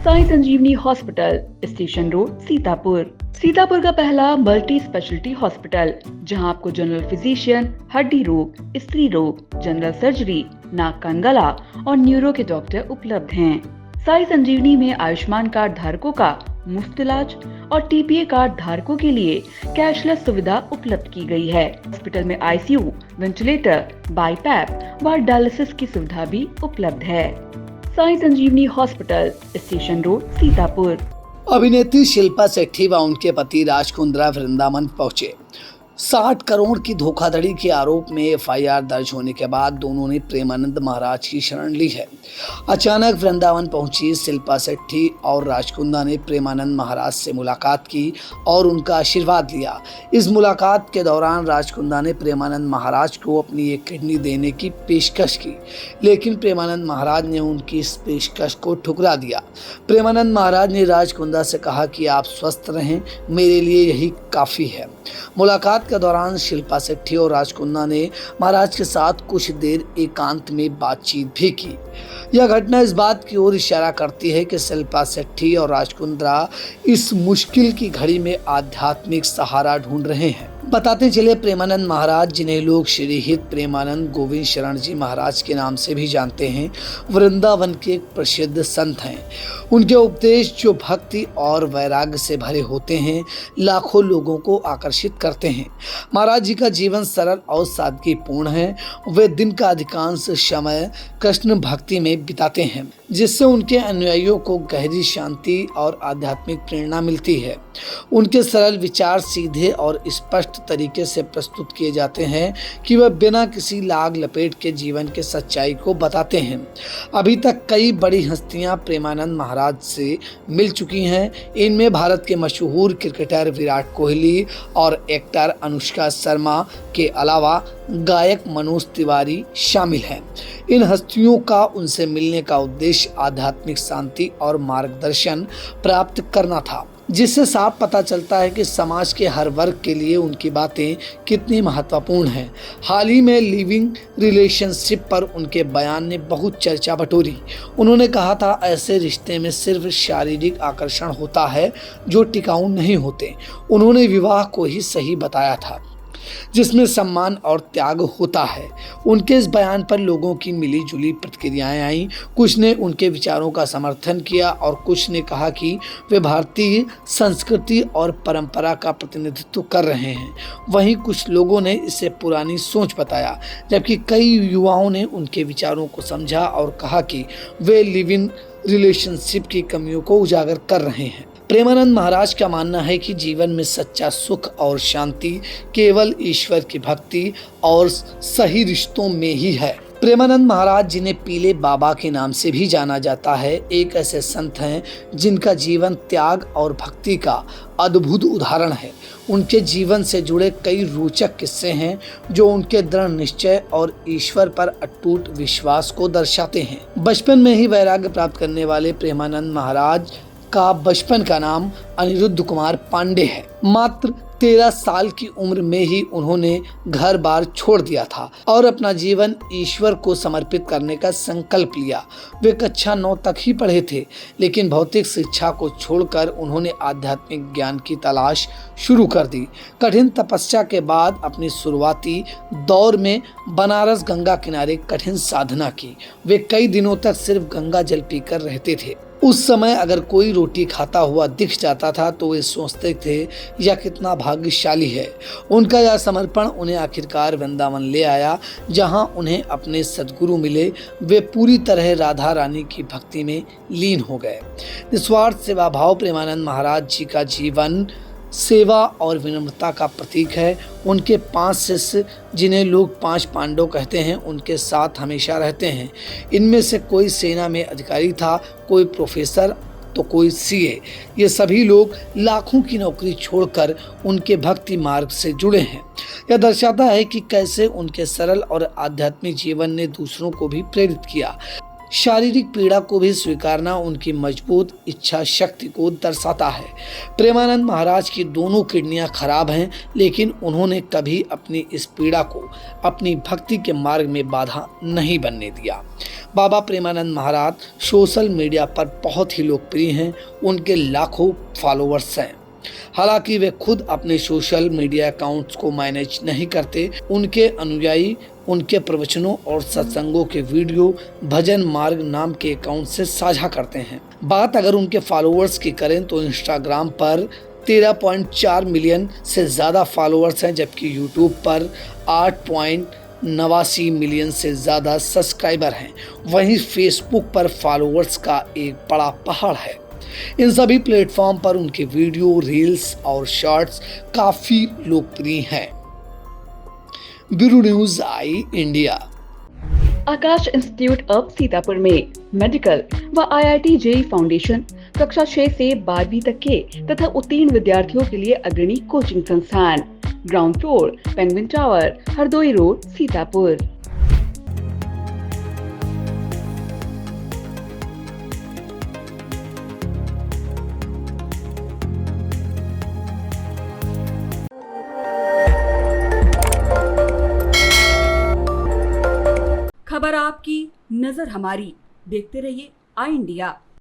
Sai Sanjivani hospital, station road, Sitapur. Sitapur का पहला multi speciality hospital, जहां आपको जनरल फिजिशियन, हड्डी रोग, स्त्री रोग, जनरल सर्जरी, नाक कान गला और न्यूरो के डॉक्टर उपलब्ध हैं। साई संजीवनी में आयुष्मान कार्ड धारकों का मुफ्त इलाज और टीपीए कार्ड धारकों के लिए कैशलेस सुविधा उपलब्ध की गई है। हॉस्पिटल में आईसीयू, वेंटिलेटर, बाईपैप व डायलिसिस की सुविधा भी उपलब्ध है। Sai Sanjivani hospital, station road, Sitapur. अभिनेत्री शिल्पा शेट्टी व उनके पति राज कुंद्रा वृंदावन पहुंचे। 60 करोड़ की धोखाधड़ी के आरोप में एफआईआर दर्ज होने के बाद दोनों ने प्रेमानंद महाराज की शरण ली है। अचानक वृंदावन पहुंची शिल्पा शेट्टी और राजकुंद्रा ने प्रेमानंद महाराज से मुलाकात की और उनका आशीर्वाद लिया। इस मुलाकात के दौरान राजकुंद्रा ने प्रेमानंद महाराज को अपनी एक किडनी देने की पेशकश की, लेकिन प्रेमानंद महाराज ने उनकी इस पेशकश को ठुकरा दिया। प्रेमानंद महाराज ने राजकुंद्रा से कहा कि आप स्वस्थ रहें, मेरे लिए यही काफ़ी है। मुलाकात के दौरान शिल्पा शेट्टी और राजकुंद्रा ने महाराज के साथ कुछ देर एकांत में बातचीत भी की। यह घटना इस बात की ओर इशारा करती है कि शिल्पा शेट्टी और राजकुंद्रा इस मुश्किल की घड़ी में आध्यात्मिक सहारा ढूंढ रहे हैं। बताते चले, प्रेमानंद महाराज, जिन्हें लोग श्री हित प्रेमानंद गोविंद शरण जी महाराज के नाम से भी जानते हैं, वृंदावन के एक प्रसिद्ध संत हैं। उनके उपदेश जो भक्ति और वैराग्य से भरे होते हैं, लाखों लोगों को आकर्षित करते हैं। महाराज जी का जीवन सरल और सादगीपूर्ण है। वे दिन का अधिकांश समय कृष्ण भक्ति में बिताते हैं, जिससे उनके अनुयायियों को गहरी शांति और आध्यात्मिक प्रेरणा मिलती है। उनके सरल विचार सीधे और स्पष्ट तरीके से प्रस्तुत किए जाते हैं कि वह बिना किसी लाग लपेट के जीवन के सच्चाई को बताते हैं। अभी तक कई बड़ी हस्तियां प्रेमानंद महाराज से मिल चुकी हैं। इनमें भारत के मशहूर क्रिकेटर विराट कोहली और एक्टर अनुष्का शर्मा के अलावा गायक मनोज तिवारी शामिल हैं। इन हस्तियों का उनसे मिलने का उद्देश्य आध्यात्मिक शांति और मार्गदर्शन प्राप्त करना था, जिससे साफ पता चलता है कि समाज के हर वर्ग के लिए उनकी बातें कितनी महत्वपूर्ण हैं। हाल ही में लिविंग रिलेशनशिप पर उनके बयान ने बहुत चर्चा बटोरी। उन्होंने कहा था, ऐसे रिश्ते में सिर्फ शारीरिक आकर्षण होता है जो टिकाऊ नहीं होते। उन्होंने विवाह को ही सही बताया था, जिसमें सम्मान और त्याग होता है। उनके इस बयान पर लोगों की मिली जुली प्रतिक्रियाएं आईं। कुछ ने उनके विचारों का समर्थन किया और कुछ ने कहा कि वे भारतीय संस्कृति और परंपरा का प्रतिनिधित्व कर रहे हैं। वहीं कुछ लोगों ने इसे पुरानी सोच बताया, जबकि कई युवाओं ने उनके विचारों को समझा और कहा कि वे लिव इन रिलेशनशिप की कमियों को उजागर कर रहे हैं। प्रेमानंद महाराज का मानना है कि जीवन में सच्चा सुख और शांति केवल ईश्वर की भक्ति और सही रिश्तों में ही है। प्रेमानंद महाराज, जिन्हें पीले बाबा के नाम से भी जाना जाता है, एक ऐसे संत हैं जिनका जीवन त्याग और भक्ति का अद्भुत उदाहरण है। उनके जीवन से जुड़े कई रोचक किस्से हैं जो उनके दृढ़ निश्चय और ईश्वर पर अटूट विश्वास को दर्शाते हैं। बचपन में ही वैराग्य प्राप्त करने वाले प्रेमानंद महाराज का बचपन का नाम अनिरुद्ध कुमार पांडे है। मात्र 13 साल की उम्र में ही उन्होंने घर बार छोड़ दिया था और अपना जीवन ईश्वर को समर्पित करने का संकल्प लिया। वे कक्षा 9 तक ही पढ़े थे, लेकिन भौतिक शिक्षा को छोड़कर उन्होंने आध्यात्मिक ज्ञान की तलाश शुरू कर दी। कठिन तपस्या के बाद अपनी शुरुआती दौर में बनारस गंगा किनारे कठिन साधना की। वे कई दिनों तक सिर्फ गंगा जल पीकर रहते थे। उस समय अगर कोई रोटी खाता हुआ दिख जाता था तो वे सोचते थे, यह कितना भाग्यशाली है। उनका यह समर्पण उन्हें आखिरकार वृंदावन ले आया, जहां उन्हें अपने सद्गुरु मिले। वे पूरी तरह राधा रानी की भक्ति में लीन हो गए। निस्वार्थ सेवा भाव प्रेमानंद महाराज जी का जीवन सेवा और विनम्रता का प्रतीक है। उनके 5 शिष्य, जिन्हें लोग 5 पांडव कहते हैं, उनके साथ हमेशा रहते हैं। इनमें से कोई सेना में अधिकारी था, कोई प्रोफेसर तो कोई सीए। ये सभी लोग लाखों की नौकरी छोड़कर उनके भक्ति मार्ग से जुड़े हैं। यह दर्शाता है कि कैसे उनके सरल और आध्यात्मिक जीवन ने दूसरों को भी प्रेरित किया। शारीरिक पीड़ा को भी स्वीकारना उनकी मजबूत इच्छा शक्ति को दर्शाता है। प्रेमानंद महाराज की दोनों किडनियां खराब हैं, लेकिन उन्होंने कभी अपनी इस पीड़ा को अपनी भक्ति के मार्ग में बाधा नहीं बनने दिया। बाबा प्रेमानंद महाराज सोशल मीडिया पर बहुत ही लोकप्रिय हैं। उनके लाखों फॉलोअर्स हैं। हालांकि वे खुद अपने सोशल मीडिया अकाउंट्स को मैनेज नहीं करते। उनके अनुयायी उनके प्रवचनों और सत्संगों के वीडियो भजन मार्ग नाम के अकाउंट से साझा करते हैं। बात अगर उनके फॉलोअर्स की करें तो इंस्टाग्राम पर 13.4 मिलियन से ज़्यादा फॉलोअर्स हैं, जबकि यूट्यूब पर 8.89 मिलियन से ज़्यादा सब्सक्राइबर हैं। वहीं फेसबुक पर फॉलोअर्स का एक बड़ा पहाड़ है। इन सभी प्लेटफॉर्म पर उनके वीडियो, रील्स और शॉर्ट्स काफी लोकप्रिय हैं। Bureau news I India. Akash institute of Sitapur में मेडिकल व IIT JEE फाउंडेशन कक्षा 6 से 12वीं तक के तथा उत्तीर्ण विद्यार्थियों के लिए अग्रणी कोचिंग संस्थान। Ground floor, penguin tower, Hardoi road, Sitapur. खबर आपकी, नजर हमारी। देखते रहिए आई इंडिया।